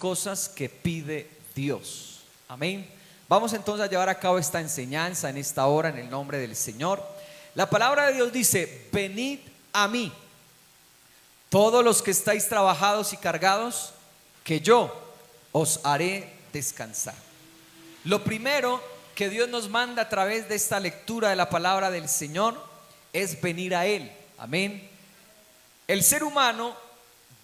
cosas que pide Dios. Amén. Vamos entonces a llevar a cabo esta enseñanza en esta hora en el nombre del Señor. La palabra de Dios dice: venid a mí, todos los que estáis trabajados y cargados, que yo os haré descansar. Lo primero que Dios nos manda a través de esta lectura de la palabra del Señor es venir a Él. Amén. El ser humano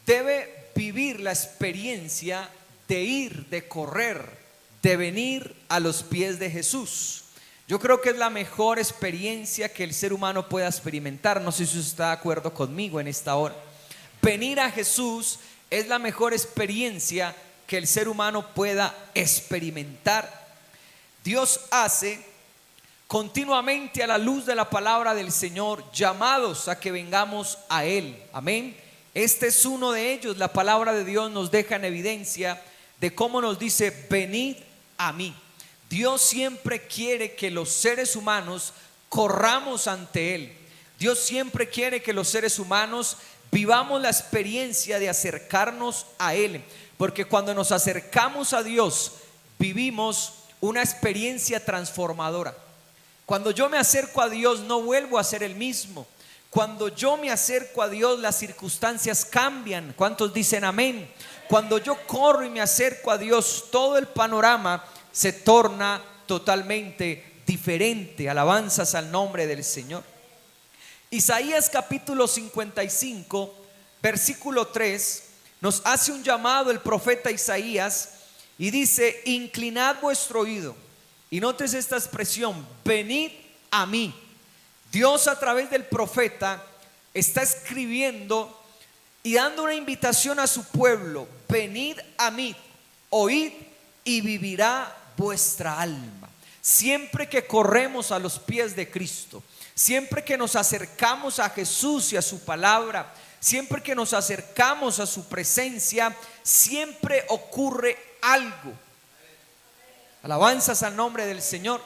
debe vivir la experiencia de ir, de correr, de venir a los pies de Jesús. Yo creo que es la mejor experiencia que el ser humano pueda experimentar. No sé si usted está de acuerdo conmigo en esta hora. Venir a Jesús es la mejor experiencia que el ser humano pueda experimentar. Dios hace continuamente, a la luz de la palabra del Señor, llamados a que vengamos a Él. Amén. Este es uno de ellos. La palabra de Dios nos deja en evidencia de cómo nos dice: venid a mí. Dios siempre quiere que los seres humanos corramos ante Él. Dios siempre quiere que los seres humanos vivamos la experiencia de acercarnos a Él, porque cuando nos acercamos a Dios vivimos una experiencia transformadora. Cuando yo me acerco a Dios no vuelvo a ser el mismo. Cuando yo me acerco a Dios las circunstancias cambian. ¿Cuántos dicen amén? Cuando yo corro y me acerco a Dios, todo el panorama se torna totalmente diferente. Alabanzas al nombre del Señor. Isaías capítulo 55 versículo 3 nos hace un llamado el profeta Isaías y dice: inclinad vuestro oído. Y notes esta expresión: venid a mí. Dios a través del profeta está escribiendo y dando una invitación a su pueblo: venid a mí, oíd y vivirá vuestra alma. Siempre que corremos a los pies de Cristo, siempre que nos acercamos a Jesús y a su palabra, siempre que nos acercamos a su presencia, siempre ocurre algo. Alabanzas al nombre del Señor.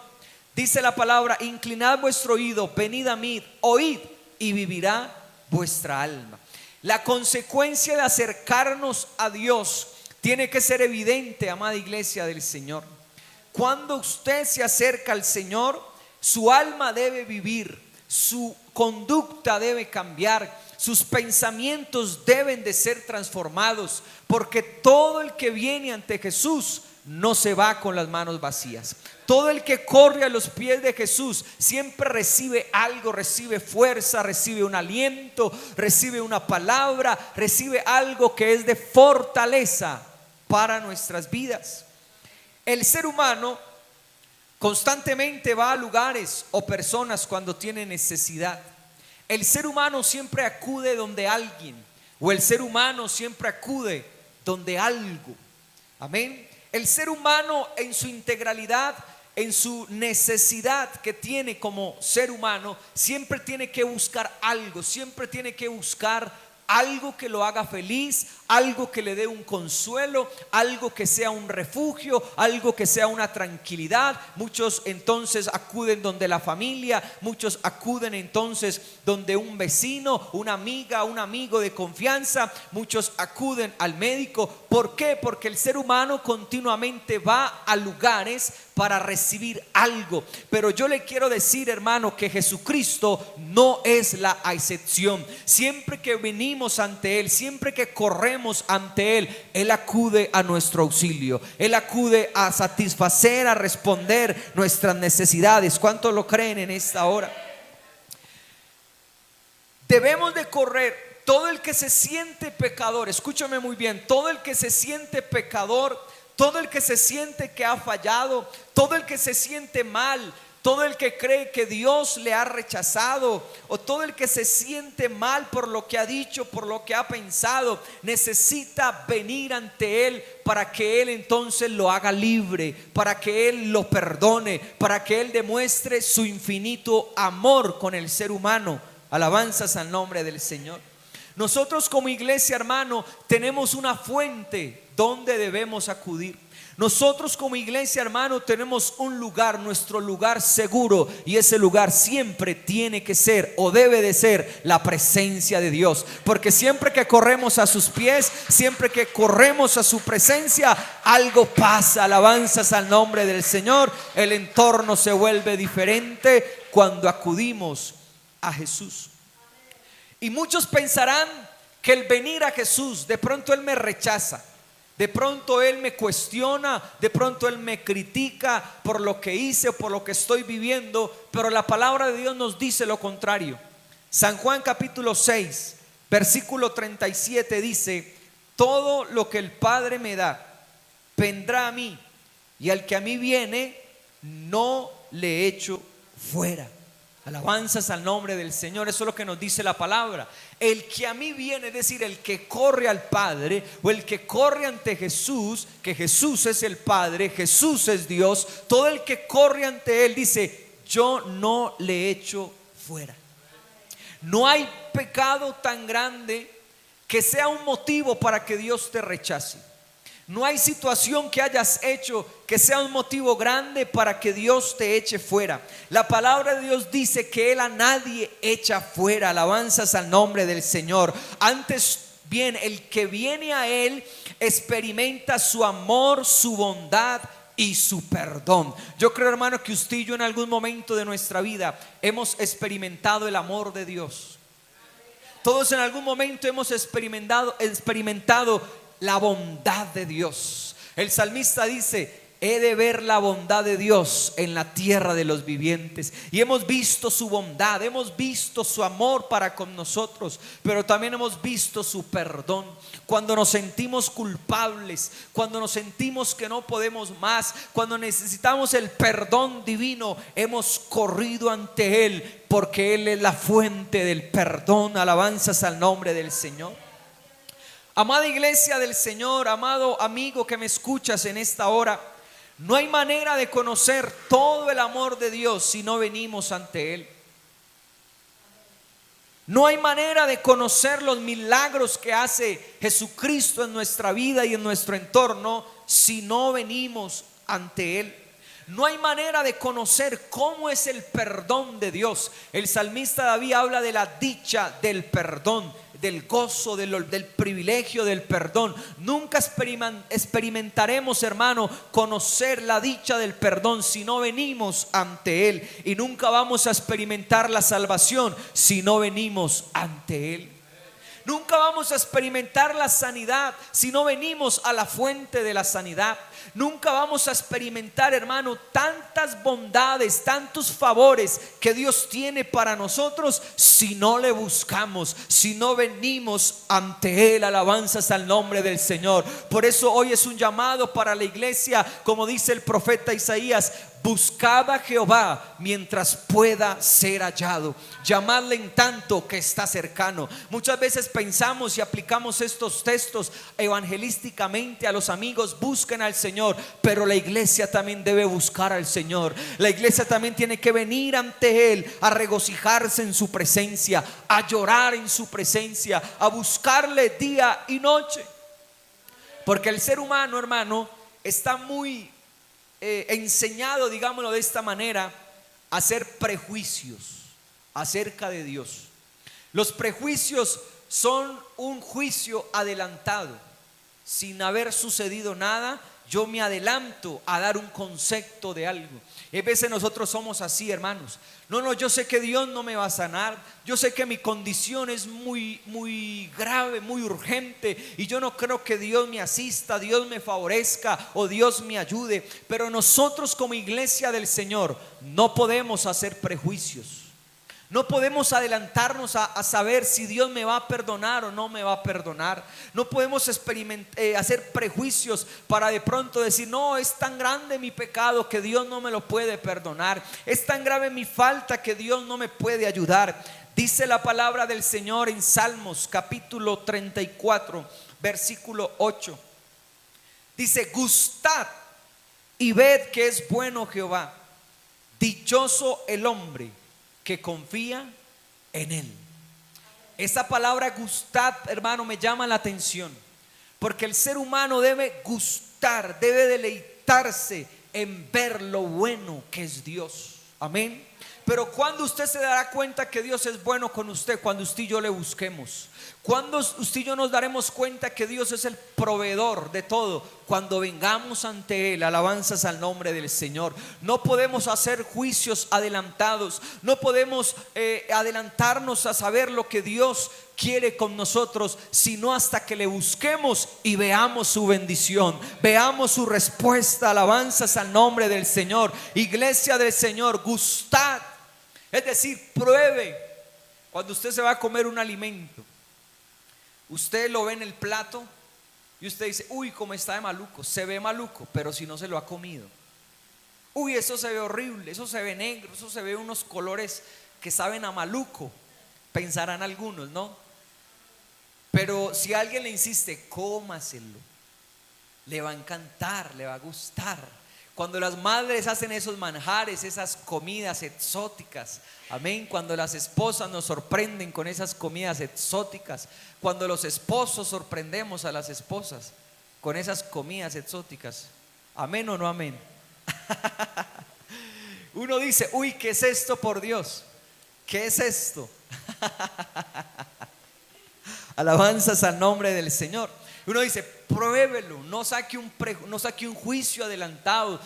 Dice la palabra: inclinad vuestro oído, venid a mí, oíd y vivirá vuestra alma. La consecuencia de acercarnos a Dios tiene que ser evidente, amada iglesia del Señor. Cuando usted se acerca al Señor, su alma debe vivir, su conducta debe cambiar, sus pensamientos deben de ser transformados, porque todo el que viene ante Jesús no se va con las manos vacías. Todo el que corre a los pies de Jesús siempre recibe algo, recibe fuerza, recibe un aliento, recibe una palabra, recibe algo que es de fortaleza para nuestras vidas. El ser humano constantemente va a lugares o personas cuando tiene necesidad. El ser humano siempre acude donde alguien, o el ser humano siempre acude donde algo. Amén. El ser humano en su integralidad, en su necesidad que tiene como ser humano, siempre tiene que buscar algo, siempre tiene que buscar algo que lo haga feliz, algo que le dé un consuelo, algo que sea un refugio, algo que sea una tranquilidad. Muchos entonces acuden donde la familia, muchos acuden entonces donde un vecino, una amiga, un amigo de confianza, muchos acuden al médico. ¿Por qué? Porque el ser humano continuamente va a lugares para recibir algo. Pero yo le quiero decir, hermano, que Jesucristo no es la excepción. Siempre que venimos ante Él, siempre que corremos ante Él, Él acude a nuestro auxilio. Él acude a satisfacer, a responder nuestras necesidades. ¿Cuántos lo creen en esta hora? Debemos de correr. Todo el que se siente pecador, escúchame muy bien, todo el que se siente pecador, todo el que se siente que ha fallado, todo el que se siente mal, todo el que cree que Dios le ha rechazado, o todo el que se siente mal por lo que ha dicho, por lo que ha pensado, necesita venir ante Él para que Él entonces lo haga libre, para que Él lo perdone, para que Él demuestre su infinito amor con el ser humano. Alabanzas al nombre del Señor. Nosotros como iglesia, hermano, tenemos una fuente donde debemos acudir. Nosotros como iglesia, hermano, tenemos un lugar, nuestro lugar seguro, y ese lugar siempre tiene que ser o debe de ser la presencia de Dios, porque siempre que corremos a sus pies, siempre que corremos a su presencia, algo pasa. Alabanzas al nombre del Señor. El entorno se vuelve diferente cuando acudimos a Jesús. Y muchos pensarán que el venir a Jesús, de pronto Él me rechaza, de pronto Él me cuestiona, de pronto Él me critica por lo que hice o por lo que estoy viviendo, pero la palabra de Dios nos dice lo contrario. San Juan capítulo 6, versículo 37 dice: todo lo que el Padre me da vendrá a mí, y al que a mí viene no le echo fuera. Alabanzas al nombre del Señor. Eso es lo que nos dice la palabra. El que a mí viene, es decir, el que corre al Padre, o el que corre ante Jesús, que Jesús es el Padre, Jesús es Dios. Todo el que corre ante Él, dice, yo no le echo fuera. No hay pecado tan grande que sea un motivo para que Dios te rechace. No hay situación que hayas hecho que sea un motivo grande para que Dios te eche fuera. La palabra de Dios dice que Él a nadie echa fuera. Alabanzas al nombre del Señor. Antes bien, el que viene a Él experimenta su amor, su bondad y su perdón. Yo creo, hermano, que usted y yo en algún momento de nuestra vida hemos experimentado el amor de Dios. Todos en algún momento hemos experimentado la bondad de Dios. El salmista dice: he de ver la bondad de Dios en la tierra de los vivientes. Y hemos visto su bondad, hemos visto su amor para con nosotros, pero también hemos visto su perdón. Cuando nos sentimos culpables, cuando nos sentimos que no podemos más, cuando necesitamos el perdón divino, hemos corrido ante Él, porque Él es la fuente del perdón. Alabanzas al nombre del Señor. Amada iglesia del Señor, amado amigo que me escuchas en esta hora, no hay manera de conocer todo el amor de Dios si no venimos ante Él. No hay manera de conocer los milagros que hace Jesucristo en nuestra vida y en nuestro entorno si no venimos ante Él. No hay manera de conocer cómo es el perdón de Dios. El salmista David habla de la dicha del perdón, del gozo, del privilegio del perdón. Nunca experimentaremos, hermano, conocer la dicha del perdón si no venimos ante Él. Y nunca vamos a experimentar la salvación si no venimos ante Él. Nunca vamos a experimentar la sanidad si no venimos a la fuente de la sanidad. Nunca vamos a experimentar, hermano, tantas bondades, tantos favores que Dios tiene para nosotros si no le buscamos, si no venimos ante Él. Alabanzas al nombre del Señor. Por eso hoy es un llamado para la iglesia, como dice el profeta Isaías: buscad a Jehová mientras pueda ser hallado, llamadle en tanto que está cercano. Muchas veces pensamos y aplicamos estos textos evangelísticamente a los amigos: busquen al Señor, pero la iglesia también debe buscar al Señor. La iglesia también tiene que venir ante Él a regocijarse en su presencia, a llorar en su presencia, a buscarle día y noche. Porque el ser humano, hermano, está muy enseñado, digámoslo de esta manera, a hacer prejuicios acerca de Dios. Los prejuicios son un juicio adelantado. Sin haber sucedido nada, yo me adelanto a dar un concepto de algo. Y a veces nosotros somos así, hermanos. No, yo sé que Dios no me va a sanar. Yo sé que mi condición es muy grave, muy urgente, y yo no creo que Dios me asista, Dios me favorezca o Dios me ayude. Pero nosotros como iglesia del Señor no podemos hacer prejuicios. No podemos adelantarnos a saber si Dios me va a perdonar o no me va a perdonar. No podemos hacer prejuicios para de pronto decir: no, es tan grande mi pecado que Dios no me lo puede perdonar. Es tan grave mi falta que Dios no me puede ayudar. Dice la palabra del Señor en Salmos capítulo 34, versículo 8. Dice: gustad y ved que es bueno Jehová. Dichoso el hombre que confía en Él. Esta palabra gustar, hermano, me llama la atención, porque el ser humano debe gustar, debe deleitarse en ver lo bueno que es Dios. Amén. Pero cuando usted se dará cuenta que Dios es bueno con usted, cuando usted y yo le busquemos. Cuando usted y yo nos daremos cuenta que Dios es el proveedor de todo, cuando vengamos ante Él. Alabanzas al nombre del Señor. No podemos hacer juicios adelantados, no podemos adelantarnos a saber lo que Dios quiere con nosotros, sino hasta que le busquemos y veamos su bendición, veamos su respuesta. Alabanzas al nombre del Señor. Iglesia del Señor, gustad, es decir, pruebe. Cuando usted se va a comer un alimento, usted lo ve en el plato y usted dice: uy, cómo está de maluco. Se ve maluco, pero si no se lo ha comido, uy, eso se ve horrible, eso se ve negro, eso se ve unos colores que saben a maluco, pensarán algunos, ¿no? Pero si alguien le insiste, cómaselo, le va a encantar, le va a gustar. Cuando las madres hacen esos manjares, esas comidas exóticas, amén. Cuando las esposas nos sorprenden con esas comidas exóticas, cuando los esposos sorprendemos a las esposas con esas comidas exóticas, amén o no amén. Uno dice: uy, ¿qué es esto, por Dios? ¿Qué es esto? Alabanzas al nombre del Señor. Uno dice: pruébelo, no saque un juicio adelantado,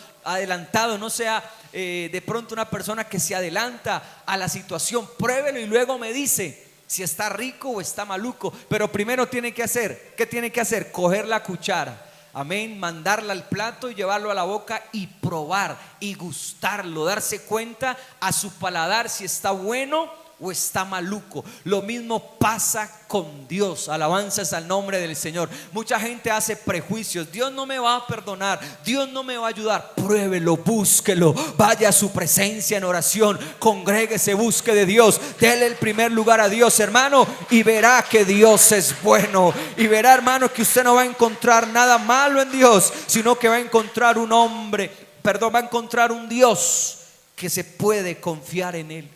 no sea de pronto una persona que se adelanta a la situación. Pruébelo y luego me dice si está rico o está maluco. Pero primero tiene que hacer, ¿qué tiene que hacer? Coger la cuchara, amén, mandarla al plato y llevarlo a la boca y probar y gustarlo, darse cuenta a su paladar si está bueno o está maluco. Lo mismo pasa con Dios. Alabanzas al nombre del Señor. Mucha gente hace prejuicios: Dios no me va a perdonar, Dios no me va a ayudar. Pruébelo, búsquelo, vaya a su presencia en oración, congréguese, busque de Dios, déle el primer lugar a Dios, hermano, y verá que Dios es bueno. Y verá, hermano, que usted no va a encontrar nada malo en Dios, sino que va a encontrar va a encontrar un Dios que se puede confiar en Él,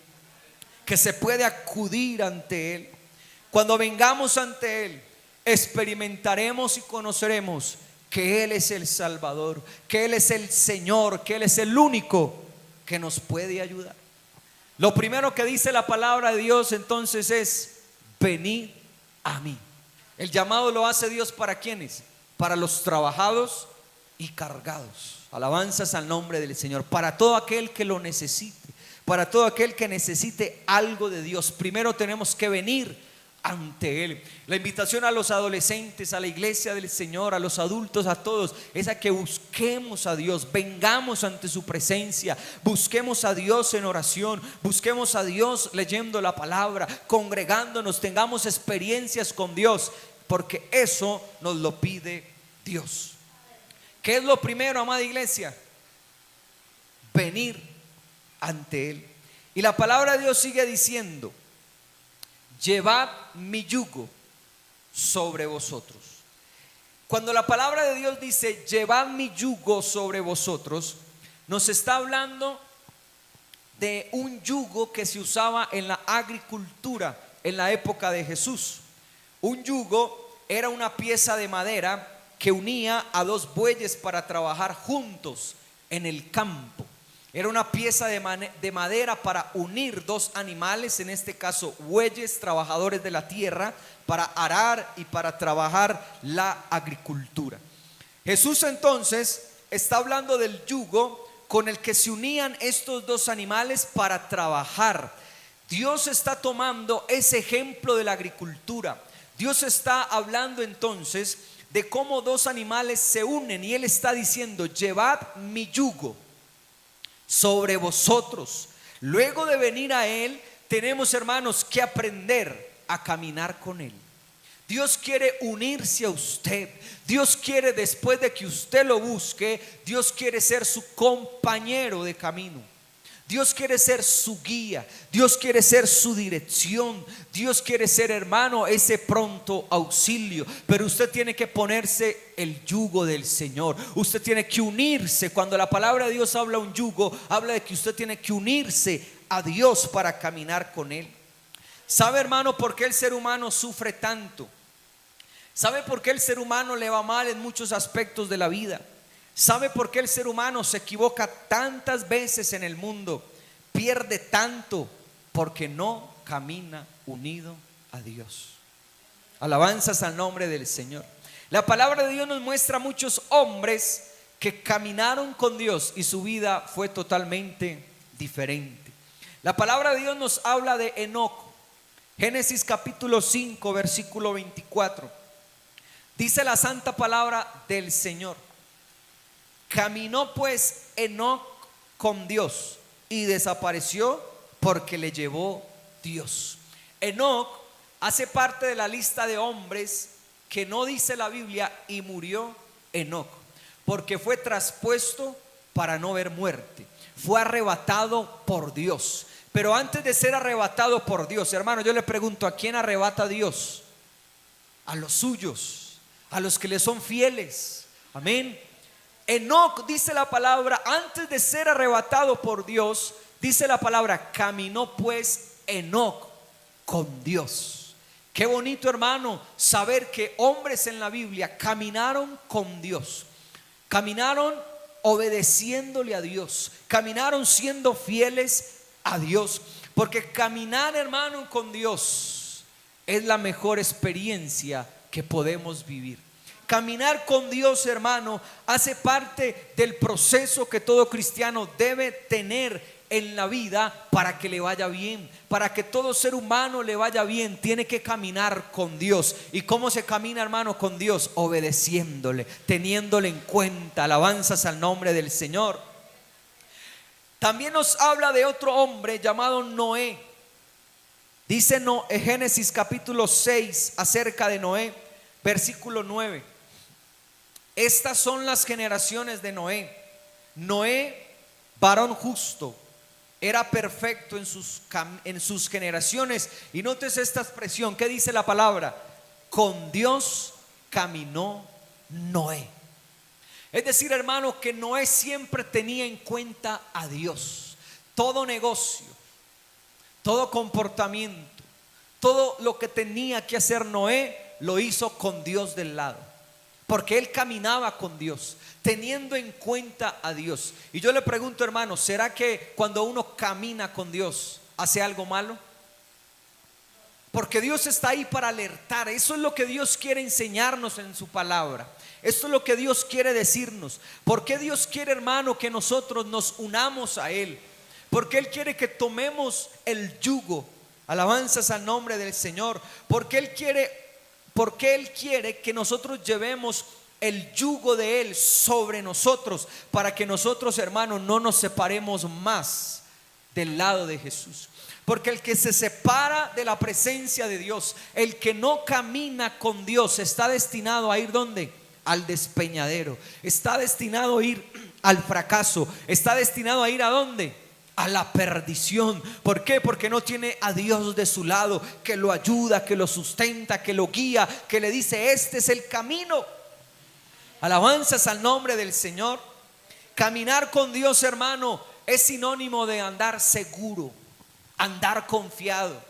que se puede acudir ante Él. Cuando vengamos ante Él, experimentaremos y conoceremos que Él es el Salvador, que Él es el Señor, que Él es el único que nos puede ayudar. Lo primero que dice la palabra de Dios entonces es: venid a mí. El llamado lo hace Dios ¿para quiénes? Para los trabajados y cargados. Alabanzas al nombre del Señor. Para todo aquel que lo necesite, para todo aquel que necesite algo de Dios. Primero tenemos que venir ante Él. La invitación a los adolescentes, a la iglesia del Señor, a los adultos, a todos, es a que busquemos a Dios, vengamos ante su presencia, busquemos a Dios en oración, busquemos a Dios leyendo la palabra, congregándonos, tengamos experiencias con Dios, porque eso nos lo pide Dios. ¿Qué es lo primero, amada iglesia? Venir ante Él. Y la palabra de Dios sigue diciendo: llevad mi yugo sobre vosotros. Cuando la palabra de Dios dice llevad mi yugo sobre vosotros, nos está hablando de un yugo que se usaba en la agricultura en la época de Jesús. Un yugo era una pieza de madera que unía a dos bueyes para trabajar juntos en el campo. Era una pieza de madera para unir dos animales, en este caso bueyes, trabajadores de la tierra, para arar y para trabajar la agricultura. Jesús entonces está hablando del yugo con el que se unían estos dos animales para trabajar. Dios está tomando ese ejemplo de la agricultura. Dios está hablando entonces de cómo dos animales se unen, y Él está diciendo: llevad mi yugo sobre vosotros. Luego de venir a Él, tenemos, hermanos, que aprender a caminar con Él. Dios quiere unirse a usted. Dios quiere, después de que usted lo busque, Dios quiere ser su compañero de camino. Dios quiere ser su guía, Dios quiere ser su dirección, Dios quiere ser, hermano, ese pronto auxilio. Pero usted tiene que ponerse el yugo del Señor. Usted tiene que unirse. Cuando la palabra de Dios habla un yugo, habla de que usted tiene que unirse a Dios para caminar con Él. ¿Sabe, hermano, por qué el ser humano sufre tanto? ¿Sabe por qué el ser humano le va mal en muchos aspectos de la vida? ¿Sabe por qué el ser humano se equivoca tantas veces en el mundo? Pierde tanto porque no camina unido a Dios. Alabanzas al nombre del Señor. La palabra de Dios nos muestra muchos hombres que caminaron con Dios y su vida fue totalmente diferente. La palabra de Dios nos habla de Enoc. Génesis capítulo 5 versículo 24. Dice la santa palabra del Señor: caminó pues Enoc con Dios y desapareció porque le llevó Dios. Enoc hace parte de la lista de hombres que no dice la Biblia y murió Enoc, porque fue traspuesto para no ver muerte. Fue arrebatado por Dios. Pero antes de ser arrebatado por Dios, hermano, yo le pregunto: ¿a quién arrebata Dios? A los suyos, a los que le son fieles. Amén. Enoc, dice la palabra, antes de ser arrebatado por Dios, dice la palabra, caminó pues Enoc con Dios. Qué bonito, hermano, saber que hombres en la Biblia caminaron con Dios, caminaron obedeciéndole a Dios, caminaron siendo fieles a Dios. Porque caminar, hermano, con Dios es la mejor experiencia que podemos vivir. Caminar con Dios, hermano, hace parte del proceso que todo cristiano debe tener en la vida para que le vaya bien. Para que todo ser humano le vaya bien, tiene que caminar con Dios. ¿Y cómo se camina, hermano, con Dios? Obedeciéndole, teniéndole en cuenta. Alabanzas al nombre del Señor. También nos habla de otro hombre llamado Noé. Dice Génesis capítulo 6 acerca de Noé, versículo 9. Estas son las generaciones de Noé. Noé, varón justo, era perfecto en sus generaciones. Y nótese esta expresión, ¿qué dice la palabra? Con Dios caminó Noé. Es decir, hermano, que Noé siempre tenía en cuenta a Dios. Todo negocio, todo comportamiento, todo lo que tenía que hacer Noé, lo hizo con Dios del lado. Porque él caminaba con Dios, teniendo en cuenta a Dios. Y yo le pregunto, hermano, ¿será que cuando uno camina con Dios hace algo malo? Porque Dios está ahí para alertar. Eso es lo que Dios quiere enseñarnos en su palabra. Esto es lo que Dios quiere decirnos. ¿Por qué Dios quiere, hermano, que nosotros nos unamos a Él? Porque Él quiere que tomemos el yugo. Alabanzas al nombre del Señor. Porque Él quiere que nosotros llevemos el yugo de Él sobre nosotros, para que nosotros, hermanos, no nos separemos más del lado de Jesús. Porque el que se separa de la presencia de Dios, el que no camina con Dios, está destinado a ir ¿dónde? Al despeñadero. Está destinado a ir al fracaso. Está destinado a ir ¿a dónde? A la perdición. ¿Por qué? Porque no tiene a Dios de su lado, que lo ayuda, que lo sustenta, que lo guía, que le dice: este es el camino. Alabanzas al nombre del Señor. Caminar con Dios, hermano, es sinónimo de andar seguro, andar confiado.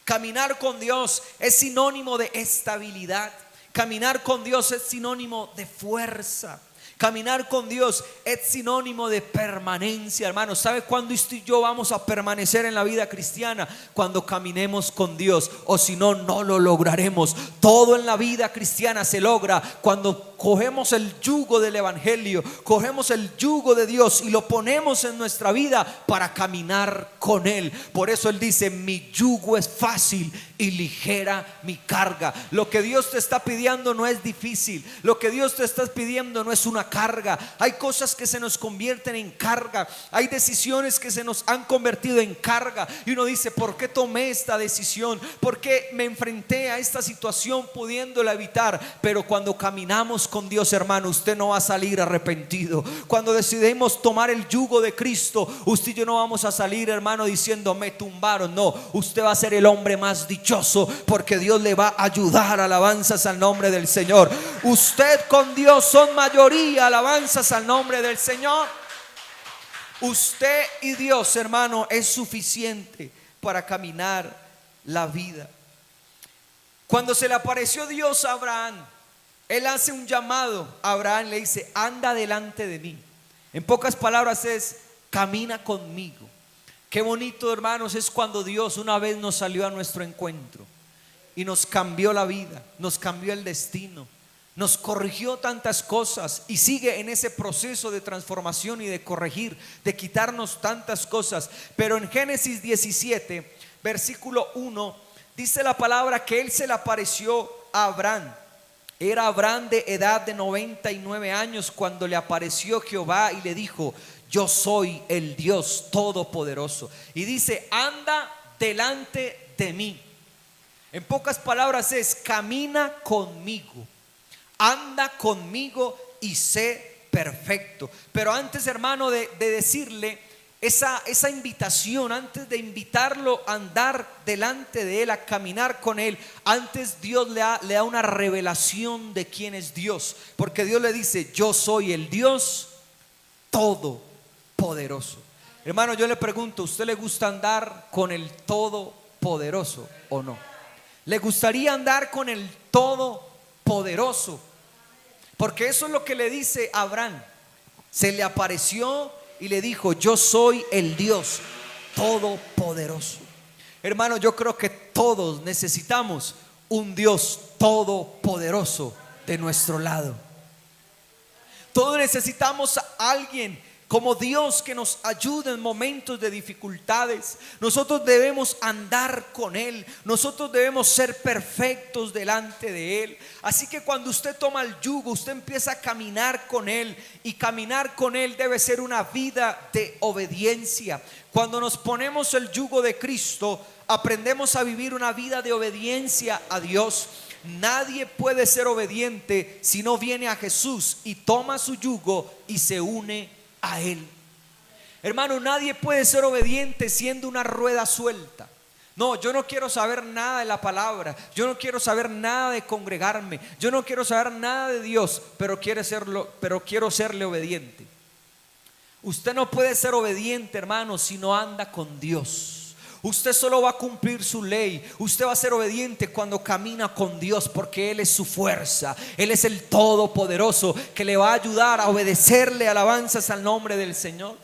Caminar con Dios es sinónimo de estabilidad. Caminar con Dios es sinónimo de fuerza. Caminar con Dios es sinónimo de permanencia, hermanos. ¿Sabe cuándo usted y yo vamos a permanecer en la vida cristiana? Cuando caminemos con Dios, o si no, no lo lograremos. Todo en la vida cristiana se logra cuando cogemos el yugo del evangelio, cogemos el yugo de Dios y lo ponemos en nuestra vida para caminar con Él. Por eso Él dice: mi yugo es fácil y ligera mi carga. Lo que Dios te está pidiendo no es difícil. Lo que Dios te está pidiendo no es una carga. Hay cosas que se nos convierten en carga. Hay decisiones que se nos han convertido en carga. Y uno dice: ¿por qué tomé esta decisión? ¿Por qué me enfrenté a esta situación pudiéndola evitar? Pero cuando caminamos con Dios, hermano, usted no va a salir arrepentido. Cuando decidimos tomar el yugo de Cristo, usted y yo no vamos a salir, hermano, diciendo: me tumbaron. No, usted va a ser el hombre más dichoso, porque Dios le va a ayudar. Alabanzas al nombre del Señor. Usted con Dios son mayoría. Alabanzas al nombre del Señor. Usted y Dios, hermano, es suficiente para caminar la vida. Cuando se le apareció Dios a Abraham, él hace un llamado a Abraham, le dice: anda delante de mí. En pocas palabras es: camina conmigo. Qué bonito, hermanos, es cuando Dios una vez nos salió a nuestro encuentro y nos cambió la vida, nos cambió el destino, nos corrigió tantas cosas y sigue en ese proceso de transformación y de corregir, de quitarnos tantas cosas. Pero en Génesis 17, versículo 1, dice la palabra que él se le apareció a Abraham. Era Abraham de edad de 99 años cuando le apareció Jehová y le dijo: yo soy el Dios Todopoderoso. Y dice: anda delante de mí. En pocas palabras es: camina conmigo, anda conmigo y sé perfecto. Pero antes, hermano, de decirle esa invitación, antes de invitarlo a andar delante de él, a caminar con él, antes Dios le da una revelación de quién es Dios. Porque Dios le dice: yo soy el Dios Todopoderoso. Hermano, yo le pregunto: ¿a usted le gusta andar con el Todopoderoso o no? ¿Le gustaría andar con el Todopoderoso? Porque eso es lo que le dice a Abraham. Se le apareció y le dijo: yo soy el Dios Todopoderoso. Hermano, yo creo que todos necesitamos un Dios todopoderoso de nuestro lado. Todos necesitamos a alguien como Dios que nos ayude en momentos de dificultades. Nosotros debemos andar con Él. Nosotros debemos ser perfectos delante de Él. Así que cuando usted toma el yugo, usted empieza a caminar con Él. Y caminar con Él debe ser una vida de obediencia. Cuando nos ponemos el yugo de Cristo, aprendemos a vivir una vida de obediencia a Dios. Nadie puede ser obediente si no viene a Jesús y toma su yugo y se une a Él. Hermano, nadie puede ser obediente siendo una rueda suelta. No, yo no quiero saber nada de la palabra, yo no quiero saber nada de congregarme, yo no quiero saber nada de Dios, pero quiero serle obediente. Usted no puede ser obediente, hermano, si no anda con Dios. Usted solo va a cumplir su ley. Usted va a ser obediente cuando camina con Dios, porque Él es su fuerza. Él es el Todopoderoso que le va a ayudar a obedecerle. Alabanzas al nombre del Señor.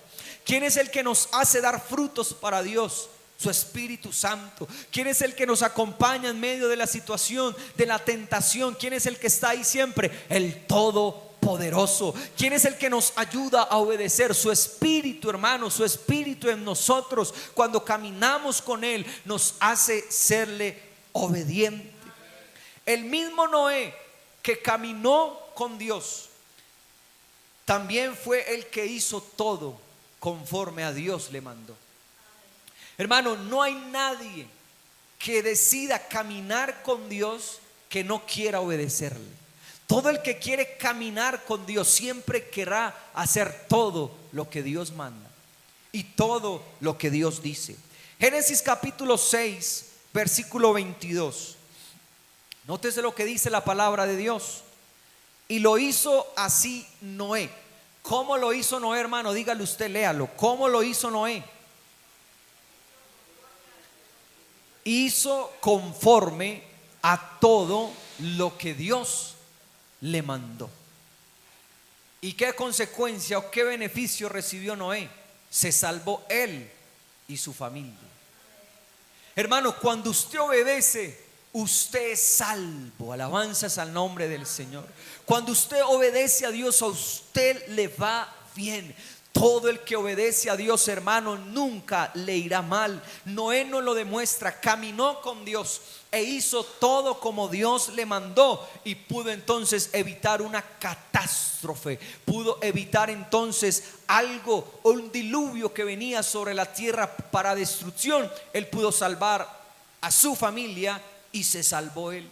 ¿Quién es el que nos hace dar frutos para Dios? Su Espíritu Santo. ¿Quién es el que nos acompaña en medio de la situación, de la tentación? ¿Quién es el que está ahí siempre? El Todopoderoso. ¿Quién es el que nos ayuda a obedecer? Su Espíritu, hermano, su Espíritu en nosotros. Cuando caminamos con Él, nos hace serle obediente. El mismo Noé que caminó con Dios, también fue el que hizo todo conforme a Dios le mandó. Hermano, no hay nadie que decida caminar con Dios que no quiera obedecerle. Todo el que quiere caminar con Dios siempre querrá hacer todo lo que Dios manda y todo lo que Dios dice. Génesis capítulo 6, versículo 22. Nótese lo que dice la palabra de Dios. Y lo hizo así Noé. ¿Cómo lo hizo Noé, hermano? Dígale usted, léalo. ¿Cómo lo hizo Noé? Hizo conforme a todo lo que Dios le mandó. ¿Y qué consecuencia o qué beneficio recibió Noé? Se salvó él y su familia. Hermano, cuando usted obedece, usted es salvo. Alabanzas al nombre del Señor. Cuando usted obedece a Dios, a usted le va bien. Todo el que obedece a Dios, hermano, nunca le irá mal. Noé nos lo demuestra. Caminó con Dios e hizo todo como Dios le mandó, y pudo entonces evitar una catástrofe. Pudo evitar entonces algo, un diluvio que venía sobre la tierra para destrucción. Él pudo salvar a su familia y se salvó él.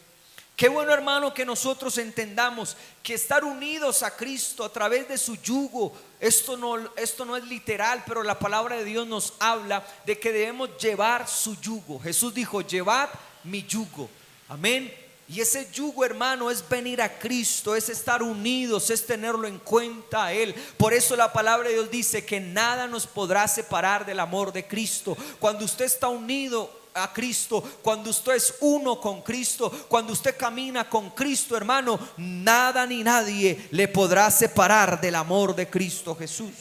Qué bueno, hermano, que nosotros entendamos que estar unidos a Cristo a través de su yugo, esto no es literal, pero la palabra de Dios nos habla de que debemos llevar su yugo. Jesús dijo: llevad mi yugo. Amén. Y ese yugo, hermano, es venir a Cristo, es estar unidos, es tenerlo en cuenta a Él. Por eso la palabra de Dios dice que nada nos podrá separar del amor de Cristo. Cuando usted está unido a Cristo, cuando usted es uno con Cristo, cuando usted camina con Cristo, hermano, nada ni nadie le podrá separar del amor de Cristo Jesús.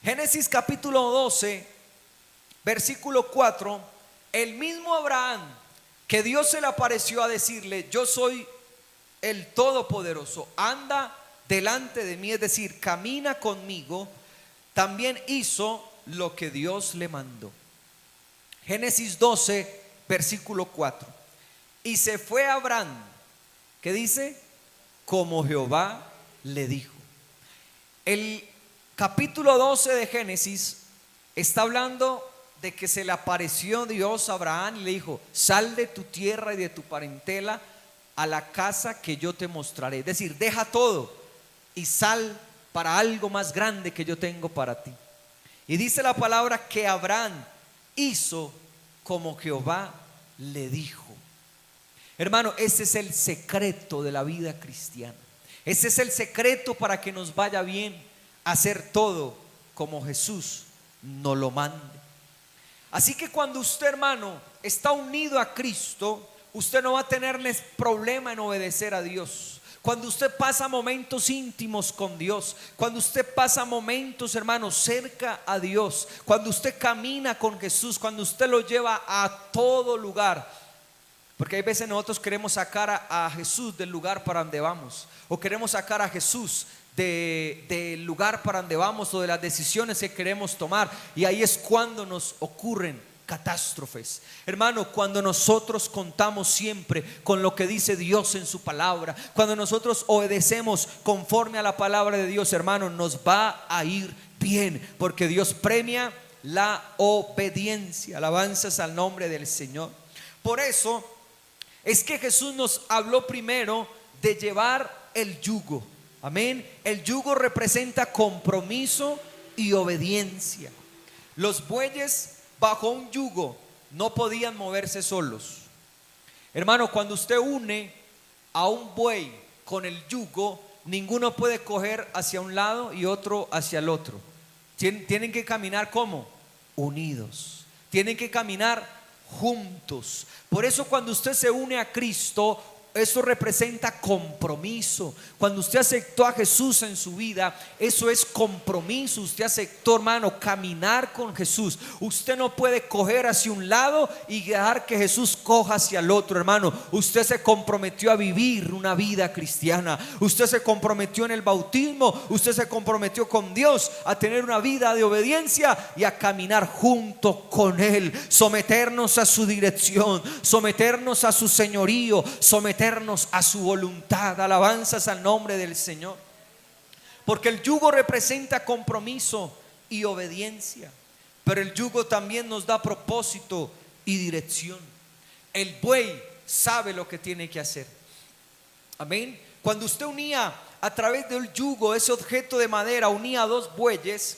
Génesis capítulo 12, versículo 4, el mismo Abraham que Dios se le apareció a decirle: yo soy el Todopoderoso, anda delante de mí, es decir, camina conmigo, también hizo lo que Dios le mandó. Génesis 12, versículo 4. Y se fue Abraham, ¿qué dice? Como Jehová le dijo. El capítulo 12 de Génesis está hablando de que se le apareció Dios a Abraham y le dijo: sal de tu tierra y de tu parentela a la casa que yo te mostraré. Es decir, deja todo y sal para algo más grande que yo tengo para ti. Y dice la palabra que Abraham hizo como Jehová le dijo. Hermano, ese es el secreto de la vida cristiana. Ese es el secreto para que nos vaya bien, hacer todo como Jesús nos lo mande. Así que cuando usted, hermano, está unido a Cristo, usted no va a tener problema en obedecer a Dios. Cuando usted pasa momentos íntimos con Dios, cuando usted pasa momentos, hermanos, cerca a Dios, cuando usted camina con Jesús, cuando usted lo lleva a todo lugar. Porque hay veces nosotros queremos sacar a Jesús del lugar para donde vamos, o queremos sacar a Jesús del lugar para donde vamos, o de las decisiones que queremos tomar, y ahí es cuando nos ocurren catástrofes. Hermano, cuando nosotros contamos siempre con lo que dice Dios en su palabra, cuando nosotros obedecemos conforme a la palabra de Dios, hermano, nos va a ir bien, porque Dios premia la obediencia. Alabanzas al nombre del Señor. Por eso es que Jesús nos habló primero de llevar el yugo. Amén. El yugo representa compromiso y obediencia. Los bueyes bajo un yugo no podían moverse solos. Hermano, cuando usted une a un buey con el yugo, ninguno puede coger hacia un lado y otro hacia el otro. Tienen que caminar como unidos. Tienen que caminar juntos. Por eso cuando usted se une a Cristo, eso representa compromiso. Cuando usted aceptó a Jesús en su vida, eso es compromiso. Usted aceptó, hermano, caminar con Jesús. Usted no puede coger hacia un lado y dejar que Jesús coja hacia el otro, hermano. Usted se comprometió a vivir una vida cristiana. Usted se comprometió en el bautismo. Usted se comprometió con Dios a tener una vida de obediencia y a caminar junto con Él. Someternos a su dirección, someternos a su señorío, someternos a su voluntad. Alabanzas al nombre del Señor. Porque el yugo representa compromiso y obediencia, pero el yugo también nos da propósito y dirección. El buey sabe lo que tiene que hacer. Amén. Cuando usted unía a través del yugo, ese objeto de madera, unía a dos bueyes,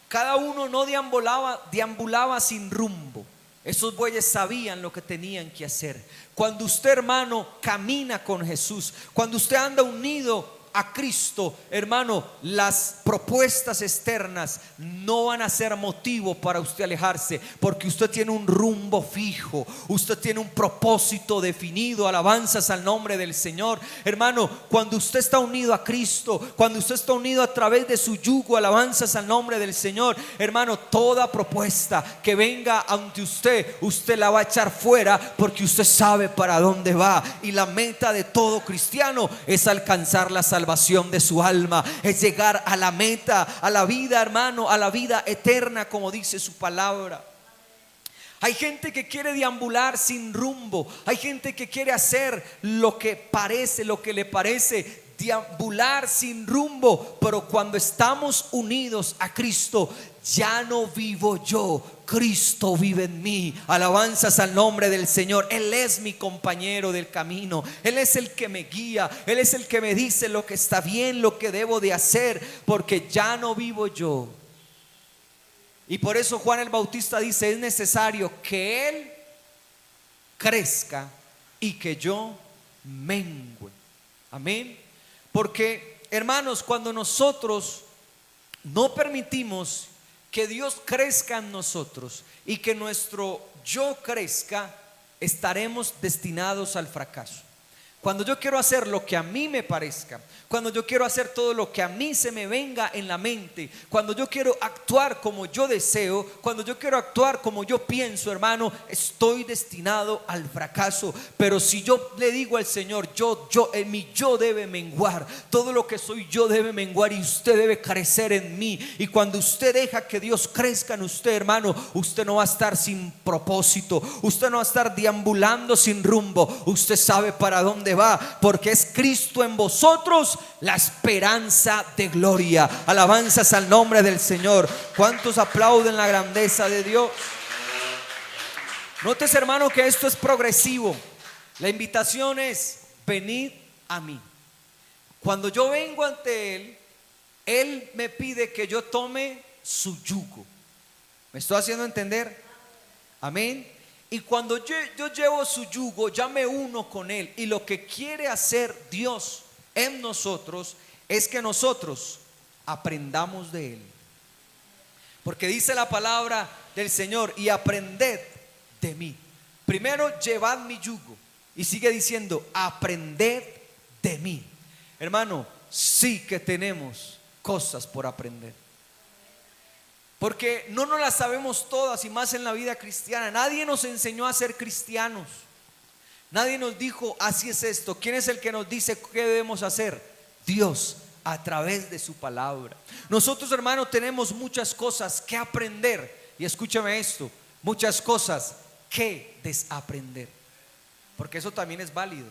cada uno no deambulaba sin rumbo. Esos bueyes sabían lo que tenían que hacer. Cuando usted, hermano, camina con Jesús, cuando usted anda unido a Cristo, hermano, las propuestas externas no van a ser motivo para usted alejarse, porque usted tiene un rumbo fijo, usted tiene un propósito definido. Alabanzas al nombre del Señor. Hermano, cuando usted está unido a Cristo, cuando usted está unido a través de su yugo, alabanzas al nombre del Señor, hermano, toda propuesta que venga ante usted, usted la va a echar fuera, porque usted sabe para dónde va. Y la meta de todo cristiano es alcanzar la salvación de su alma, es llegar a la meta, a la vida, hermano, a la vida eterna, como dice su palabra. Hay gente que quiere deambular sin rumbo. Hay gente que quiere hacer lo que parece, lo que le parece, deambular sin rumbo. Pero cuando estamos unidos a Cristo, ya no vivo yo, Cristo vive en mí. Alabanzas al nombre del Señor. Él es mi compañero del camino. Él es el que me guía. Él es el que me dice lo que está bien, lo que debo de hacer, porque ya no vivo yo. Y por eso Juan el Bautista dice: es necesario que Él crezca y que yo mengüe. Amén. Porque, hermanos, cuando nosotros no permitimos que Dios crezca en nosotros y que nuestro yo crezca, estaremos destinados al fracaso. Cuando yo quiero hacer lo que a mí me parezca, cuando yo quiero hacer todo lo que a mí se me venga en la mente, cuando yo quiero actuar como yo deseo, cuando yo quiero actuar como yo pienso, hermano, estoy destinado al fracaso. Pero si yo le digo al Señor, mi yo debe menguar, todo lo que soy yo debe menguar y usted debe crecer en mí. Y cuando usted deja que Dios crezca en usted, hermano, usted no va a estar sin propósito, usted no va a estar deambulando sin rumbo, usted sabe para dónde va, porque es Cristo en vosotros, la esperanza de gloria. Alabanzas al nombre del Señor. ¿Cuántos aplauden la grandeza de Dios? Notes, hermano, que esto es progresivo. La invitación es: venid a mí. Cuando yo vengo ante Él, Él me pide que yo tome su yugo. ¿Me estoy haciendo entender? Amén. Y cuando yo llevo su yugo, ya me uno con Él. Y lo que quiere hacer Dios en nosotros es que nosotros aprendamos de Él. Porque dice la palabra del Señor: y aprended de mí. Primero, llevad mi yugo. Y sigue diciendo: aprended de mí. Hermano, sí que tenemos cosas por aprender, porque no nos las sabemos todas, y más en la vida cristiana. Nadie nos enseñó a ser cristianos. Nadie nos dijo: así es esto. ¿Quién es el que nos dice qué debemos hacer? Dios, a través de su palabra. Nosotros, hermanos, tenemos muchas cosas que aprender. Y escúchame esto: muchas cosas que desaprender, porque eso también es válido.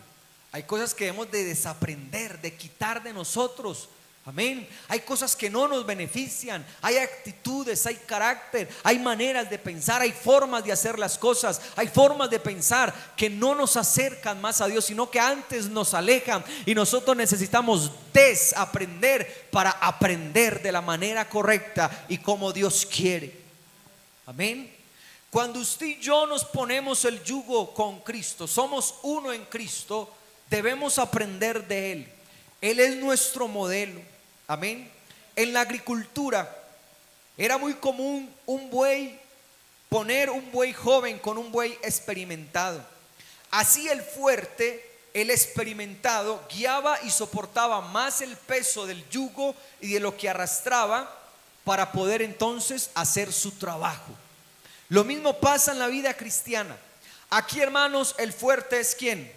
Hay cosas que debemos de desaprender, de quitar de nosotros. Amén. Hay cosas que no nos benefician, hay actitudes, hay carácter, hay maneras de pensar, hay formas de hacer las cosas, hay formas de pensar que no nos acercan más a Dios, sino que antes nos alejan. Y nosotros necesitamos desaprender para aprender de la manera correcta y como Dios quiere. Amén. Cuando usted y yo nos ponemos el yugo con Cristo, somos uno en Cristo, debemos aprender de Él. Él es nuestro modelo. Amén. En la agricultura era muy común poner un buey joven con un buey experimentado. Así el fuerte, el experimentado, guiaba y soportaba más el peso del yugo y de lo que arrastraba para poder entonces hacer su trabajo. Lo mismo pasa en la vida cristiana. Aquí, hermanos, el fuerte es ¿quién?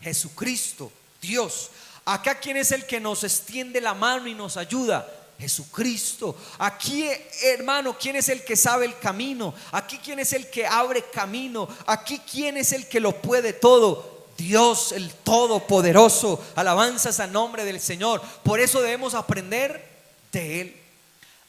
Jesucristo, Dios. Acá, ¿quién es el que nos extiende la mano y nos ayuda? Jesucristo. Aquí, hermano, ¿quién es el que sabe el camino? Aquí, ¿quién es el que abre camino? Aquí, ¿quién es el que lo puede todo? Dios, el Todopoderoso. Alabanzas al nombre del Señor. Por eso debemos aprender de Él.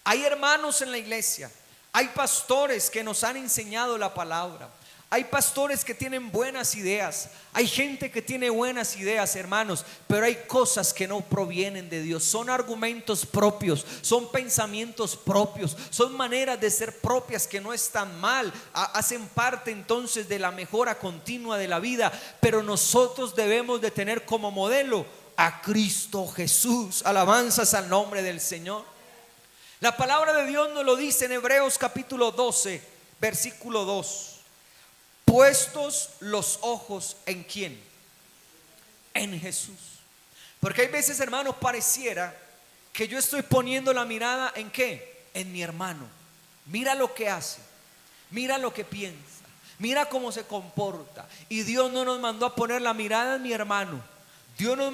Hay hermanos en la iglesia, hay pastores que nos han enseñado la palabra. Hay pastores que tienen buenas ideas, hay gente que tiene buenas ideas, hermanos, pero hay cosas que no provienen de Dios. Son argumentos propios, son pensamientos propios, son maneras de ser propias que no están mal, hacen parte entonces de la mejora continua de la vida. Pero nosotros debemos de tener como modelo a Cristo Jesús. Alabanzas al nombre del Señor. La palabra de Dios nos lo dice en Hebreos capítulo 12, versículo 2. Puestos los ojos ¿en quién? En Jesús. Porque hay veces, hermanos, pareciera que yo estoy poniendo la mirada ¿en qué? En mi hermano. Mira lo que hace, mira lo que piensa, mira cómo se comporta. Y Dios no nos mandó a poner la mirada en mi hermano. Dios no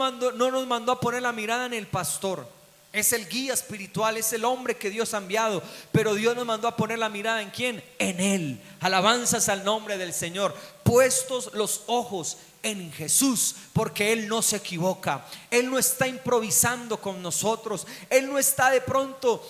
nos mandó a poner la mirada en el pastor. Es el guía espiritual, es el hombre que Dios ha enviado. Pero Dios nos mandó a poner la mirada ¿en quién? En Él. Alabanzas al nombre del Señor. Puestos los ojos en Jesús, porque Él no se equivoca. Él no está improvisando con nosotros. Él no está de pronto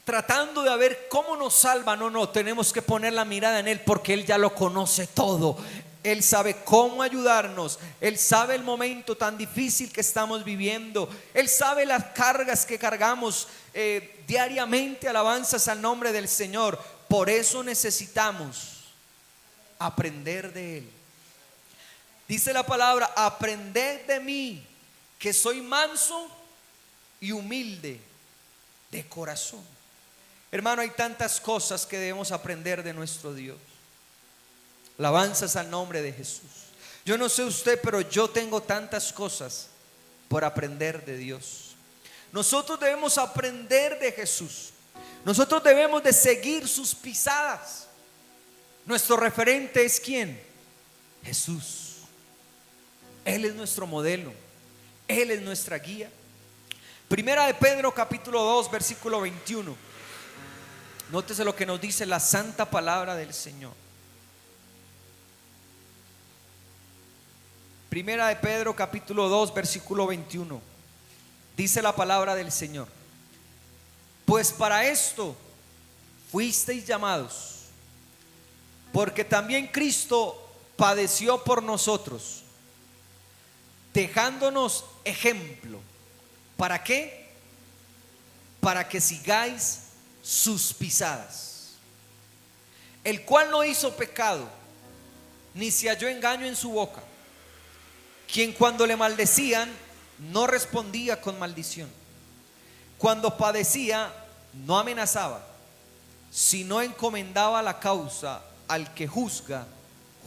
tratando de ver cómo nos salva. No, tenemos que poner la mirada en Él, porque Él ya lo conoce todo. Él sabe cómo ayudarnos. Él sabe el momento tan difícil que estamos viviendo. Él sabe las cargas que cargamos diariamente. Alabanzas al nombre del Señor. Por eso necesitamos aprender de Él. Dice la palabra: aprended de mí, que soy manso y humilde de corazón. Hermano, hay tantas cosas que debemos aprender de nuestro Dios. Alabanzas al nombre de Jesús. Yo no sé usted, pero yo tengo tantas cosas por aprender de Dios. Nosotros debemos aprender de Jesús. Nosotros debemos de seguir sus pisadas. Nuestro referente es ¿quién? Jesús. Él es nuestro modelo. Él es nuestra guía. Primera de Pedro capítulo 2 versículo 21. Nótese lo que nos dice la santa palabra del Señor. Primera de Pedro capítulo 2 versículo 21. Dice la palabra del Señor: pues para esto fuisteis llamados, porque también Cristo padeció por nosotros, dejándonos ejemplo. ¿Para qué? Para que sigáis sus pisadas, el cual no hizo pecado, ni se halló engaño en su boca, quien cuando le maldecían no respondía con maldición, cuando padecía no amenazaba, sino encomendaba la causa al que juzga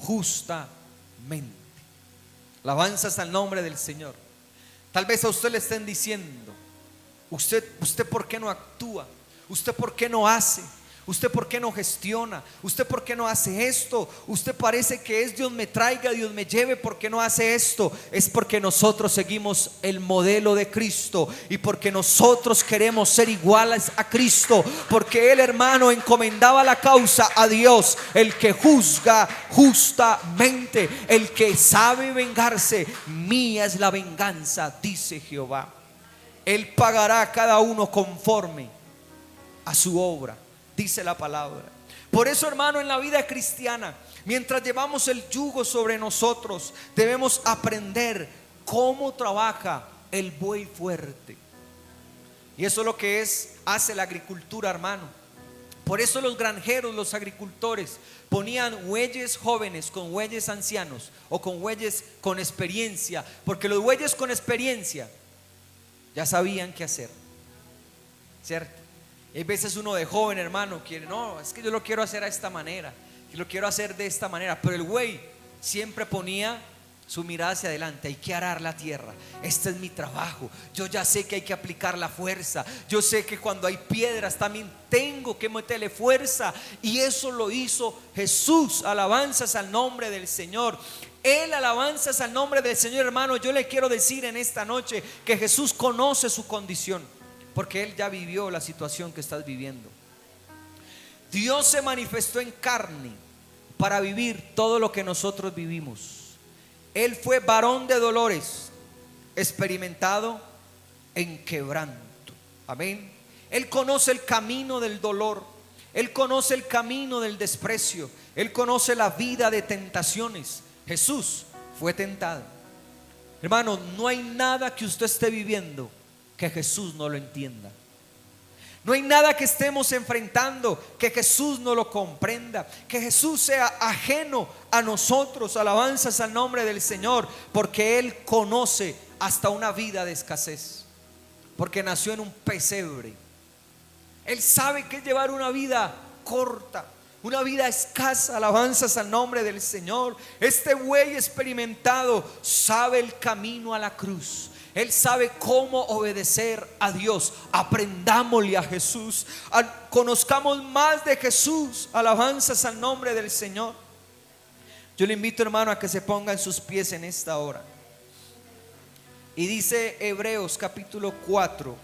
justamente. Alabanzas al nombre del Señor. Tal vez a usted le estén diciendo: usted ¿por qué no actúa? ¿Usted por qué no hace? ¿Usted por qué no gestiona? ¿Usted por qué no hace esto? Usted parece que es Dios me traiga, Dios me lleve. ¿Por qué no hace esto? Es porque nosotros seguimos el modelo de Cristo y porque nosotros queremos ser iguales a Cristo, porque Él, hermano, encomendaba la causa a Dios, el que juzga justamente, el que sabe vengarse. Mía es la venganza, dice Jehová. Él pagará a cada uno conforme a su obra, dice la palabra. Por eso, hermano, en la vida cristiana, mientras llevamos el yugo sobre nosotros, debemos aprender cómo trabaja el buey fuerte. Y eso es lo que hace la agricultura, hermano. Por eso los granjeros, los agricultores, ponían bueyes jóvenes con bueyes ancianos o con bueyes con experiencia, porque los bueyes con experiencia ya sabían qué hacer, ¿cierto? Y hay veces uno de joven, hermano, quiere, no, es que yo lo quiero hacer a esta manera, yo lo quiero hacer de esta manera. Pero el buey siempre ponía su mirada hacia adelante: hay que arar la tierra, este es mi trabajo, yo ya sé que hay que aplicar la fuerza, yo sé que cuando hay piedras también tengo que meterle fuerza. Y eso lo hizo Jesús. Alabanzas al nombre del Señor. Él, alabanzas al nombre del Señor, hermano. Yo le quiero decir en esta noche que Jesús conoce su condición, porque Él ya vivió la situación que estás viviendo. Dios se manifestó en carne para vivir todo lo que nosotros vivimos. Él fue varón de dolores, experimentado en quebranto. Amén. Él conoce el camino del dolor. Él conoce el camino del desprecio. Él conoce la vida de tentaciones. Jesús fue tentado. Hermano, no hay nada que usted esté viviendo que Jesús no lo entienda. No hay nada que estemos enfrentando que Jesús no lo comprenda, que Jesús sea ajeno a nosotros. Alabanzas al nombre del Señor, porque Él conoce hasta una vida de escasez, porque nació en un pesebre. Él sabe que es llevar una vida corta, una vida escasa. Alabanzas al nombre del Señor. Este buey experimentado sabe el camino a la cruz. Él sabe cómo obedecer a Dios. Aprendámosle a Jesús, conozcamos más de Jesús. Alabanzas al nombre del Señor. Yo le invito, hermano, a que se ponga en sus pies en esta hora. Y dice Hebreos capítulo 4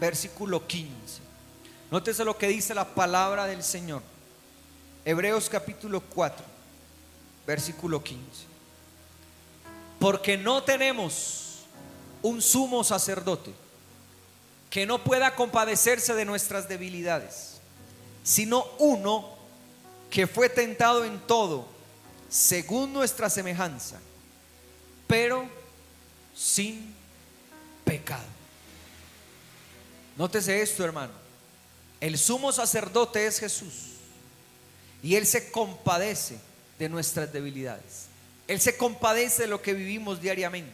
versículo 15. Nótese lo que dice la palabra del Señor. Hebreos capítulo 4 versículo 15. Porque no tenemos un sumo sacerdote que no pueda compadecerse de nuestras debilidades, sino uno que fue tentado en todo según nuestra semejanza, pero sin pecado. Nótese esto, hermano. El sumo sacerdote es Jesús, y Él se compadece de nuestras debilidades. Él se compadece de lo que vivimos diariamente,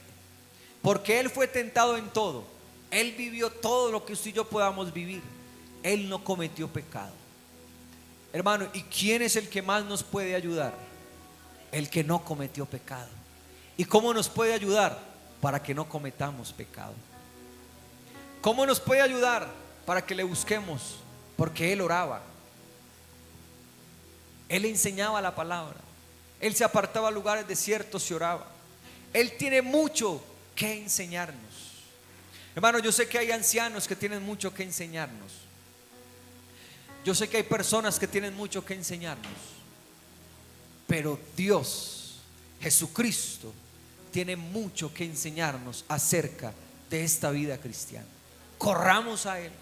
porque Él fue tentado en todo. Él vivió todo lo que usted y yo podamos vivir. Él no cometió pecado. Hermano, ¿y quién es el que más nos puede ayudar? El que no cometió pecado. ¿Y cómo nos puede ayudar? Para que no cometamos pecado. ¿Cómo nos puede ayudar? Para que le busquemos. Porque Él oraba, Él enseñaba la palabra, Él se apartaba a lugares desiertos y oraba. Él tiene mucho que enseñarnos. Hermano, yo sé que hay ancianos que tienen mucho que enseñarnos. Yo sé que hay personas que tienen mucho que enseñarnos. Pero Dios, Jesucristo, tiene mucho que enseñarnos acerca de esta vida cristiana. Corramos a Él.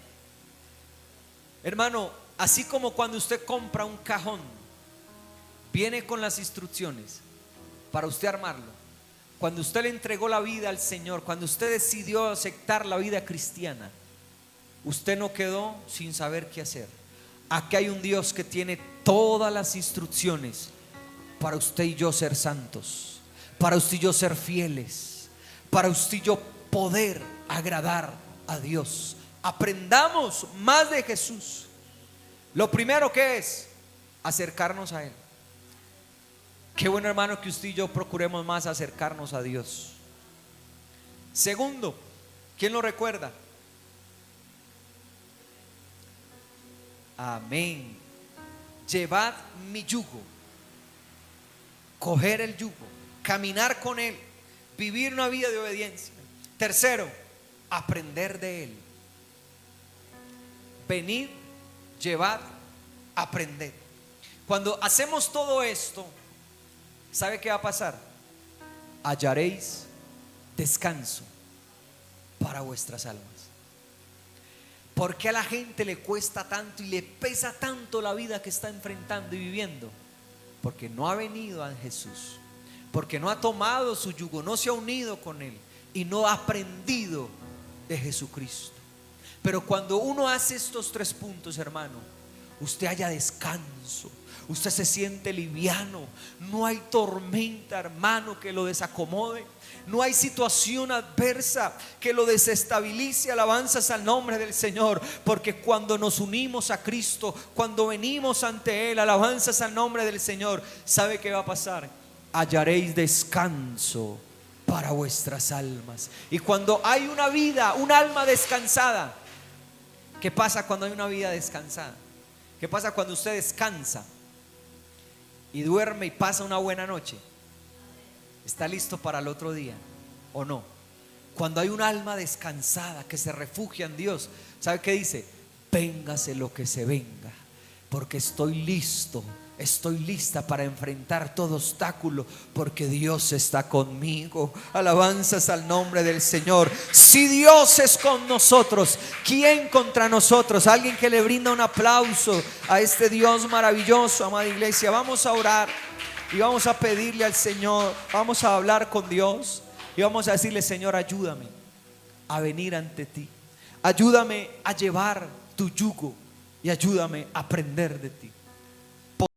Hermano, así como cuando usted compra un cajón, viene con las instrucciones para usted armarlo. Cuando usted le entregó la vida al Señor, cuando usted decidió aceptar la vida cristiana, usted no quedó sin saber qué hacer. Aquí hay un Dios que tiene todas las instrucciones para usted y yo ser santos, para usted y yo ser fieles, para usted y yo poder agradar a Dios. Aprendamos más de Jesús. Lo primero que es acercarnos a Él. Qué bueno, hermano, que usted y yo procuremos más acercarnos a Dios. Segundo, ¿quién lo recuerda? Amén. Llevad mi yugo. Coger el yugo, caminar con Él, vivir una vida de obediencia. Tercero, aprender de Él. Venid, llevad, aprended. Cuando hacemos todo esto, ¿sabe qué va a pasar? Hallaréis descanso para vuestras almas. ¿Por qué a la gente le cuesta tanto y le pesa tanto la vida que está enfrentando y viviendo? Porque no ha venido a Jesús, porque no ha tomado su yugo, no se ha unido con Él y no ha aprendido de Jesucristo. Pero cuando uno hace estos tres puntos, hermano, usted halla descanso, usted se siente liviano, no hay tormenta, hermano, que lo desacomode, no hay situación adversa que lo desestabilice. Alabanzas al nombre del Señor, porque cuando nos unimos a Cristo, cuando venimos ante Él, alabanzas al nombre del Señor, ¿sabe qué va a pasar? Hallaréis descanso para vuestras almas. Y cuando hay una vida, un alma descansada, ¿qué pasa cuando hay una vida descansada? ¿Qué pasa cuando usted descansa y duerme y pasa una buena noche? ¿Está listo para el otro día o no? Cuando hay un alma descansada que se refugia en Dios, ¿sabe qué dice? Véngase lo que se venga, porque estoy listo, estoy lista para enfrentar todo obstáculo, porque Dios está conmigo. Alabanzas al nombre del Señor. Si Dios es con nosotros, ¿quién contra nosotros? Alguien que le brinda un aplauso a este Dios maravilloso, amada iglesia. Vamos a orar y vamos a pedirle al Señor, vamos a hablar con Dios y vamos a decirle: Señor, ayúdame a venir ante ti, ayúdame a llevar tu yugo y ayúdame a aprender de ti.